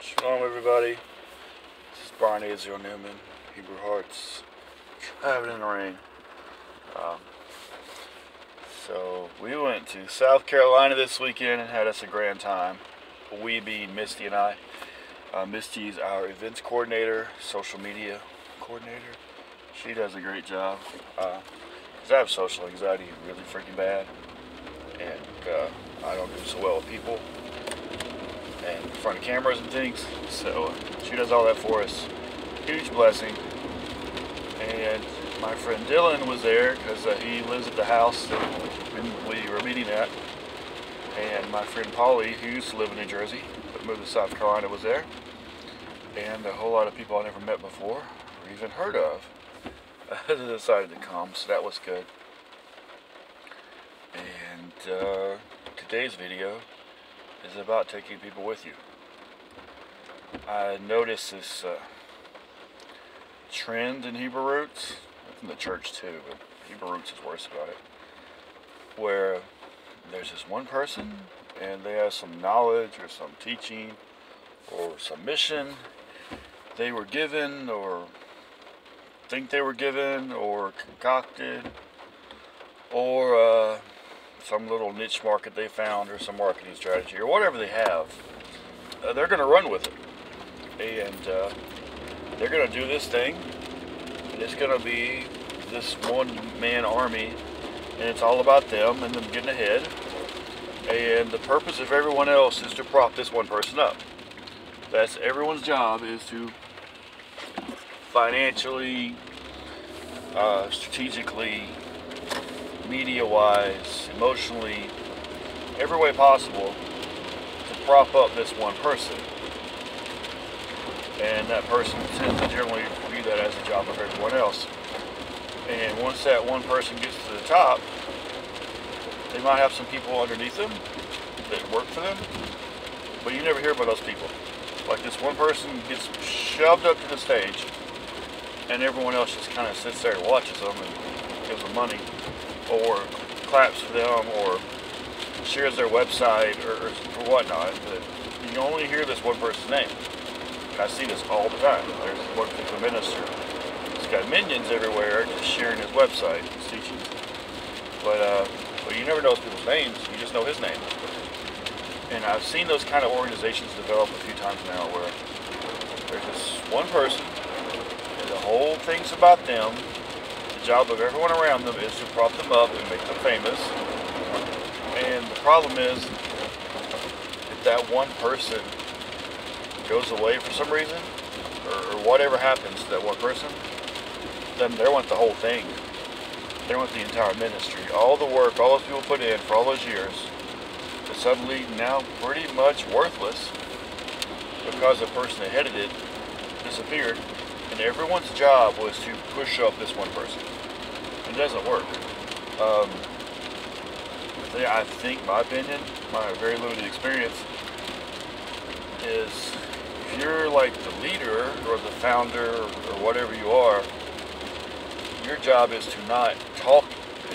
Shalom everybody, this is Brian Azrael Newman, Hebrew Hearts, driving in the rain. So we went to South Carolina this weekend and had us a grand time. We being Misty and I. Misty's our events coordinator, social media coordinator. She does a great job. Because I have social anxiety really freaking bad. And I don't do so well with people and in front of cameras and things, so she does all that for us. Huge blessing. And my friend Dylan was there because he lives at the house that we were meeting at, and my friend Polly, who used to live in New Jersey but moved to South Carolina, was there, and a whole lot of people I never met before or even heard of decided to come, so that was good. And today's video is about taking people with you. I noticed this trend in Hebrew Roots, in the church too, but Hebrew Roots is worse about it, where there's this one person and they have some knowledge or some teaching or some mission they were given or think they were given or concocted, or some little niche market they found, or some marketing strategy, or whatever they have. They're going to run with it, and they're going to do this thing, and it's going to be this one-man army, and it's all about them and them getting ahead, and the purpose of everyone else is to prop this one person up. That's everyone's job, is to financially, strategically, media-wise, emotionally, every way possible, to prop up this one person. And that person tends to generally view that as the job of everyone else. And once that one person gets to the top, they might have some people underneath them that work for them, but you never hear about those people. Like, this one person gets shoved up to the stage, and everyone else just kind of sits there and watches them and gives them money, or claps for them, or shares their website, or whatnot. But you only hear this one person's name. And I see this all the time. There's one particular minister. He's got minions everywhere just sharing his website, his teachings. But you never know people's names. You just know his name. And I've seen those kind of organizations develop a few times now, where there's this one person, and the whole thing's about them. The job of everyone around them is to prop them up and make them famous. And the problem is, if that one person goes away for some reason, or whatever happens to that one person, then they want the whole thing. They want the entire ministry. All the work, all those people put in for all those years, is suddenly now pretty much worthless because the person that headed it disappeared, and everyone's job was to push up this one person. It doesn't work. I think, my opinion, my very limited experience, is if you're like the leader or the founder or whatever you are, your job is to not talk.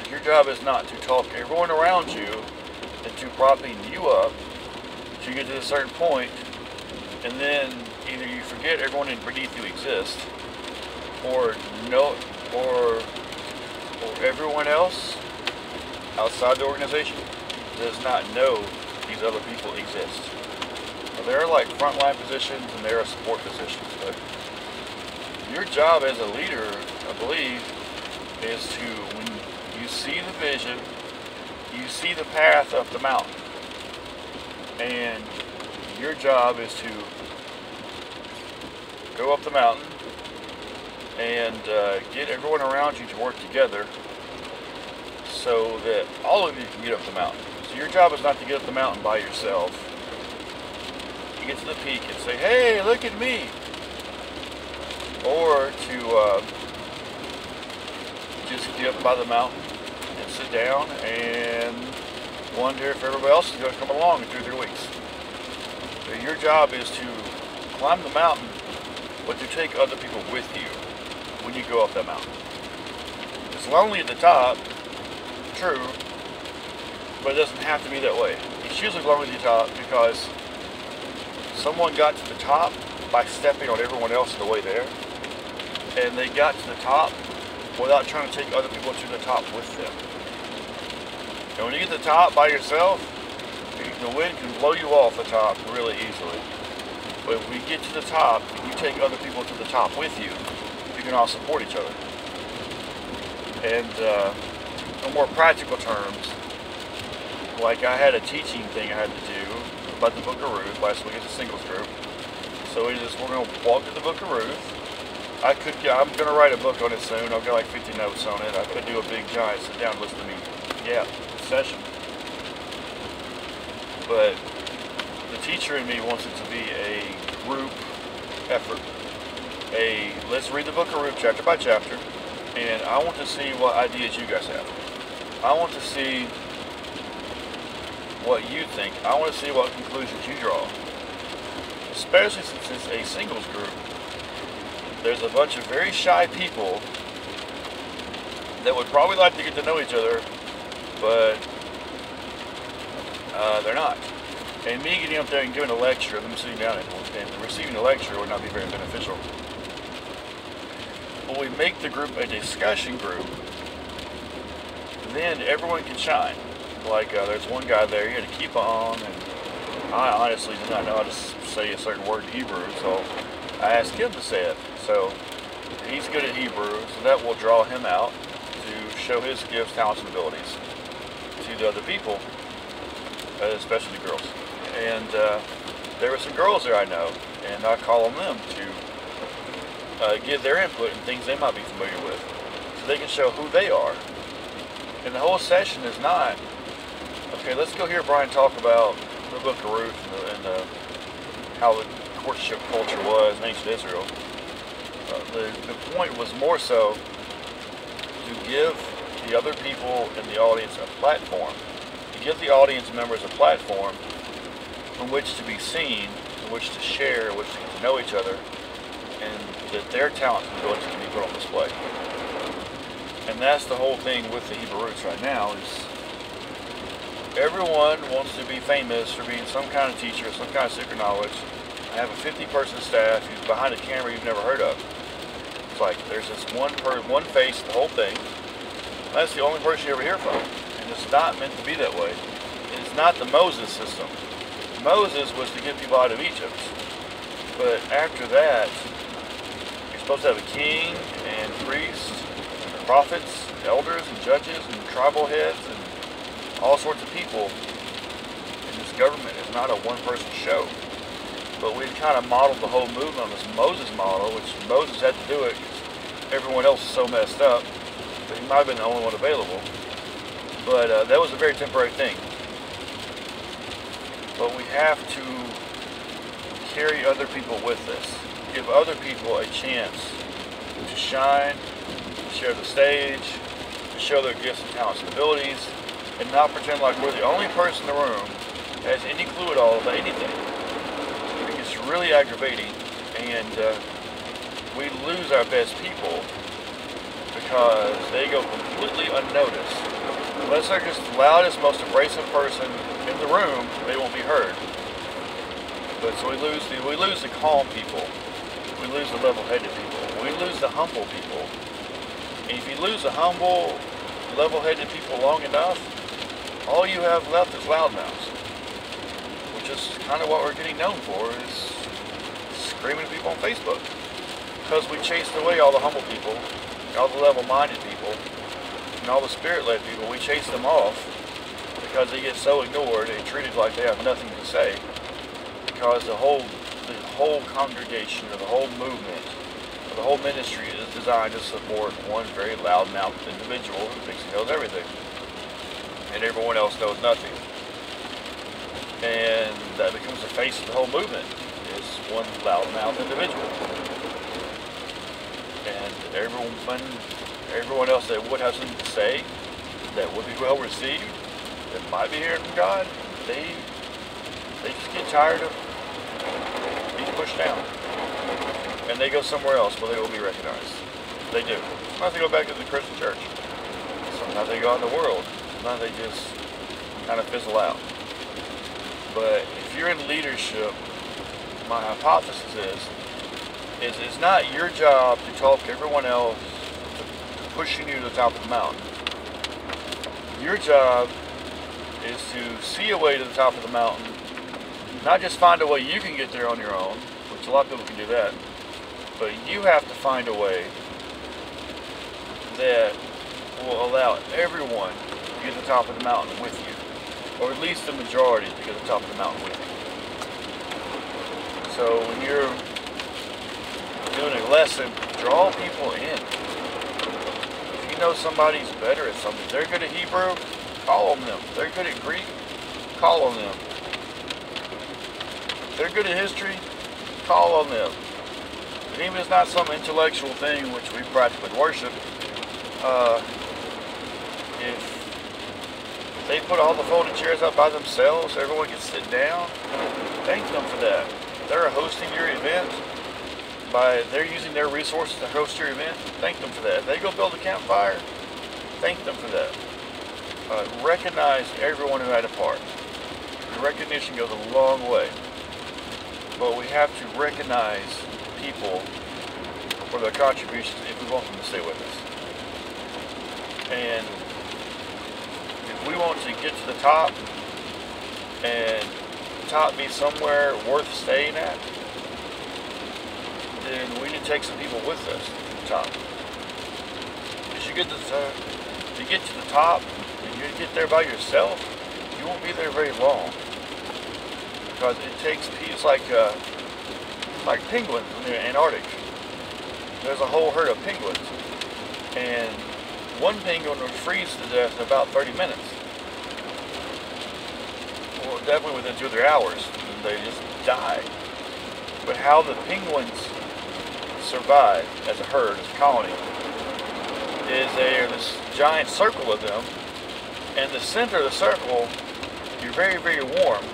Your job is not to talk everyone around you into propping you up till you get to a certain point, and then either you forget everyone beneath you exists, or everyone else outside the organization does not know these other people exist. Now, there are like frontline positions and there are support positions, but your job as a leader, I believe, is to, when you see the vision, you see the path up the mountain, and your job is to go up the mountain and get everyone around you to work together so that all of you can get up the mountain. So your job is not to get up the mountain by yourself. You get to the peak and say, hey, look at me. Or to just get up by the mountain and sit down and wonder if everybody else is going to come along in 2 or 3 weeks. So your job is to climb the mountain, but to take other people with you when you go up that mountain. It's lonely at the top, true, but it doesn't have to be that way. It's usually lonely at the top because someone got to the top by stepping on everyone else on the way there. And they got to the top without trying to take other people to the top with them. And when you get to the top by yourself, the wind can blow you off the top really easily. But if we get to the top, you take other people to the top with you, you can all support each other. And in more practical terms, like I had a teaching thing I had to do about the Book of Ruth last week as a singles group. So we're going to walk through the Book of Ruth. I'm going to write a book on it soon. I've got like 50 notes on it. I could do a big giant sit down and listen to me session. But the teacher in me wants it to be a group effort. Let's read the Book of Ruth chapter by chapter, and I want to see what ideas you guys have. I want to see what you think. I want to see what conclusions you draw. Especially since it's a singles group. There's a bunch of very shy people that would probably like to get to know each other, but they're not. And me getting up there and giving a lecture, them sitting down and receiving a lecture would not be very beneficial. When we make the group a discussion group, then everyone can shine. Like there's one guy there, he had a kippah on, and I honestly did not know how to say a certain word in Hebrew, so I asked him to say it. So he's good at Hebrew, so that will draw him out to show his gifts, talents, and abilities to the other people, especially the girls. And there were some girls there I know, and I call on them to give their input and things they might be familiar with, so they can show who they are. And the whole session is not, okay, let's go hear Brian talk about the Book of Ruth and how the courtship culture was in ancient Israel. The point was more so to give the other people in the audience a platform, to give the audience members a platform from which to be seen, from which to share, which to get to know each other, and that their talents and abilities can be put on display. And that's the whole thing with the Hebrew roots right now, is everyone wants to be famous for being some kind of teacher, some kind of secret knowledge. I have a 50-person staff who's behind a camera you've never heard of. It's like there's this one face, the whole thing. That's the only person you ever hear from. And it's not meant to be that way. It's not the Moses system. Moses was to get people out of Egypt. But after that, you're supposed to have a king and priests, and prophets, elders and judges and tribal heads and all sorts of people. And this government is not a one-person show. But we've kind of modeled the whole movement on this Moses model, which Moses had to do it because everyone else is so messed up. But he might have been the only one available. But that was a very temporary thing. But we have to carry other people with us. Give other people a chance to shine, to share the stage, to show their gifts and talents and abilities, and not pretend like we're the only person in the room that has any clue at all about anything. It's really aggravating, and we lose our best people because they go completely unnoticed. Unless they're just the loudest, most abrasive person in the room, they won't be heard. But so we lose the calm people, we lose the level-headed people, we lose the humble people. And if you lose the humble, level-headed people long enough, all you have left is loudmouths. Which is kind of what we're getting known for, is screaming at people on Facebook. Because we chased away all the humble people, all the level-minded people, and all the spirit-led people. We chase them off because they get so ignored and treated like they have nothing to say. Because the whole congregation or the whole movement or the whole ministry is designed to support one very loud-mouthed individual who thinks he knows everything, and everyone else knows nothing. And that becomes the face of the whole movement, is one loud-mouthed individual. And everyone else that would have something to say, that would be well received, that might be hearing from God, they just get tired of being pushed down. And they go somewhere else where they will be recognized. They do. Sometimes they go back to the Christian church. Sometimes they go out in the world. Sometimes they just kind of fizzle out. But if you're in leadership, my hypothesis is it's not your job to talk everyone else to pushing you to the top of the mountain. Your job is to see a way to the top of the mountain, not just find a way you can get there on your own, which a lot of people can do that, but you have to find a way that will allow everyone to get to the top of the mountain with you, or at least the majority to get to the top of the mountain with you. So when you're doing a lesson, draw people in. If you know somebody's better at something, they're good at Hebrew, call on them. They're good at Greek, call on them. They're good at history, call on them. And even if it's not some intellectual thing which we practice with worship, if they put all the folded chairs up by themselves so everyone can sit down, thank them for that. They're hosting your event, they're using their resources to host your event, thank them for that. If they go build a campfire, thank them for that. Recognize everyone who had a part. The recognition goes a long way. But we have to recognize people for their contributions if we want them to stay with us. And if we want to get to the top and the top be somewhere worth staying at, then we need to take some people with us to the top. As you get to the top and you get there by yourself, you won't be there very long. Because it takes, it's like penguins in the Antarctic. There's a whole herd of penguins, and one penguin would freeze to death in about 30 minutes. Well, definitely within 2 or 3 hours, and they just die. But how the penguins survive as a herd, as a colony, is there's this giant circle of them, and the center of the circle, you're very, very warm.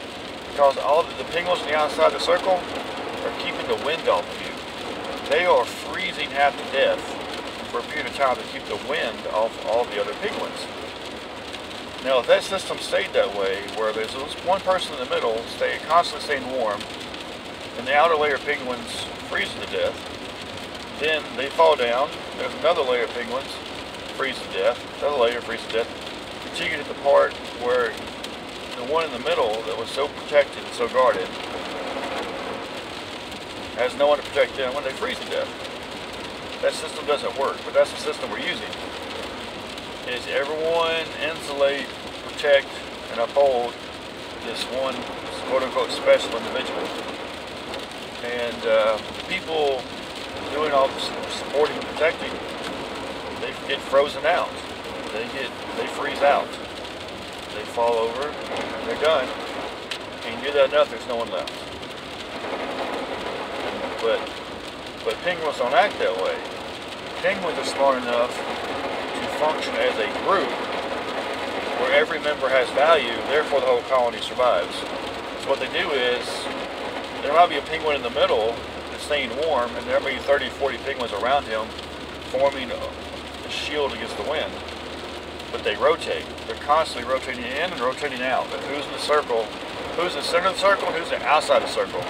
Because all the penguins on the outside of the circle are keeping the wind off of you. They are freezing half to death for a period of time to keep the wind off all the other penguins. Now, if that system stayed that way, where there's one person in the middle constantly staying warm, and the outer layer of penguins freezing to death, then they fall down, there's another layer of penguins freeze to death, another layer freeze to death, until you get to the part where the one in the middle that was so protected and so guarded has no one to protect them when they freeze to death. That system doesn't work, but that's the system we're using. Is everyone insulate, protect, and uphold this one quote-unquote special individual. And people doing all the supporting and protecting, they get frozen out. They freeze out. They fall over, and they're done. And you do that enough, there's no one left. But penguins don't act that way. Penguins are smart enough to function as a group where every member has value, therefore the whole colony survives. So what they do is, there might be a penguin in the middle that's staying warm, and there may be 30, 40 penguins around him forming a shield against the wind. But they rotate. They're constantly rotating in and rotating out. But who's in the circle, who's in the center of the circle, and who's outside the circle.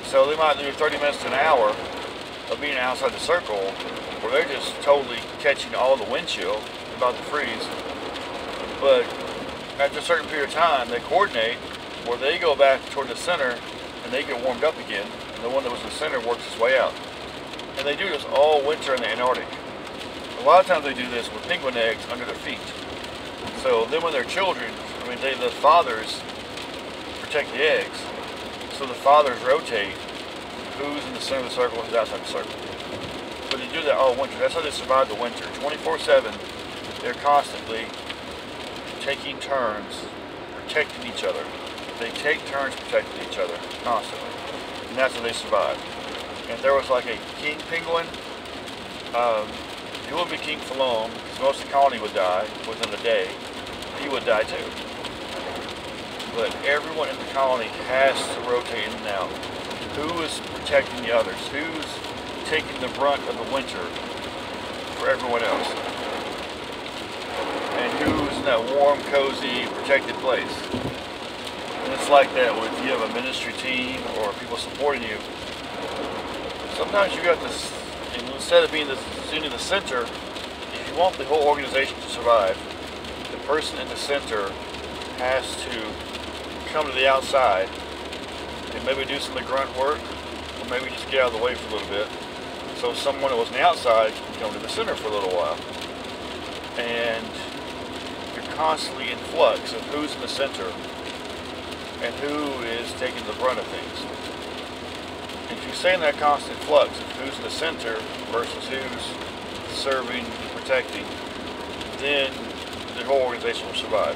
So they might do 30 minutes to an hour of being outside the circle, where they're just totally catching all the wind chill, about to freeze. But after a certain period of time, they coordinate, where they go back toward the center, and they get warmed up again, and the one that was in the center works its way out. And they do this all winter in the Antarctic. A lot of times they do this with penguin eggs under their feet. So then when they're children, the fathers protect the eggs. So the fathers rotate who's in the center of the circle and who's outside the circle. But they do that all winter. That's how they survive the winter. 24/7, they're constantly taking turns protecting each other. They take turns protecting each other constantly. And that's how they survive. And if there was like a king penguin, he wouldn't be king for long, because most of the colony would die within a day. He would die too. But everyone in the colony has to rotate in and out. Who is protecting the others? Who's taking the brunt of the winter for everyone else? And who's in that warm, cozy, protected place? And it's like that with you have a ministry team or people supporting you. Sometimes you got this, instead of being the center, if you want the whole organization to survive, the person in the center has to come to the outside and maybe do some of the grunt work, or maybe just get out of the way for a little bit. So someone that was on the outside can come to the center for a little while. And you're constantly in flux of who's in the center and who is taking the brunt of things. If you stay in that constant flux of who's in the center versus who's serving and protecting, then the whole organization will survive.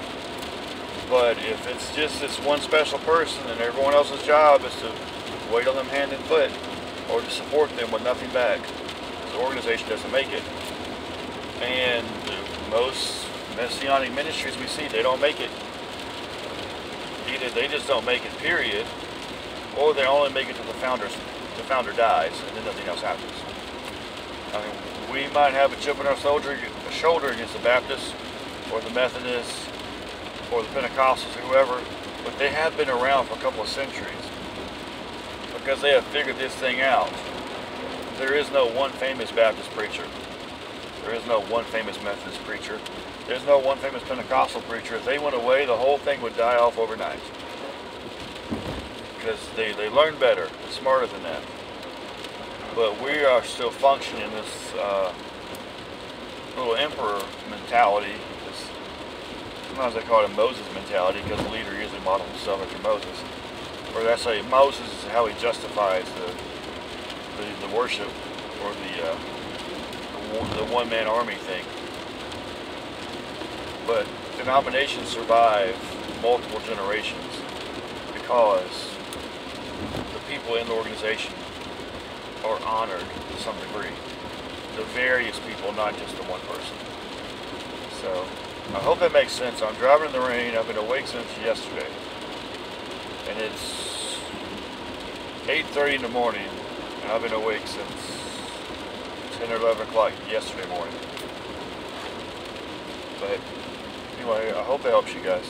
But if it's just this one special person and everyone else's job is to wait on them hand and foot or to support them with nothing back, the organization doesn't make it. And most messianic ministries we see, they don't make it. Either they just don't make it, period, or they only make it to the founder dies, and then nothing else happens. I mean, we might have a chip on our shoulder against the Baptists, or the Methodists, or the Pentecostals, or whoever, but they have been around for a couple of centuries because they have figured this thing out. There is no one famous Baptist preacher. There is no one famous Methodist preacher. There's no one famous Pentecostal preacher. If they went away, the whole thing would die off overnight. Because they learn better, they're smarter than that. But we are still functioning in this little emperor mentality. Sometimes they call it a Moses mentality because the leader usually models himself after Moses. Or that's how Moses is how he justifies the worship or the one-man army thing. But denominations survive multiple generations because the people in the organization are honored to some degree. The various people, not just the one person. So I hope that makes sense. I'm driving in the rain. I've been awake since yesterday. And it's 8:30 in the morning. And I've been awake since 10 or 11 o'clock yesterday morning. But anyway, I hope it helps you guys.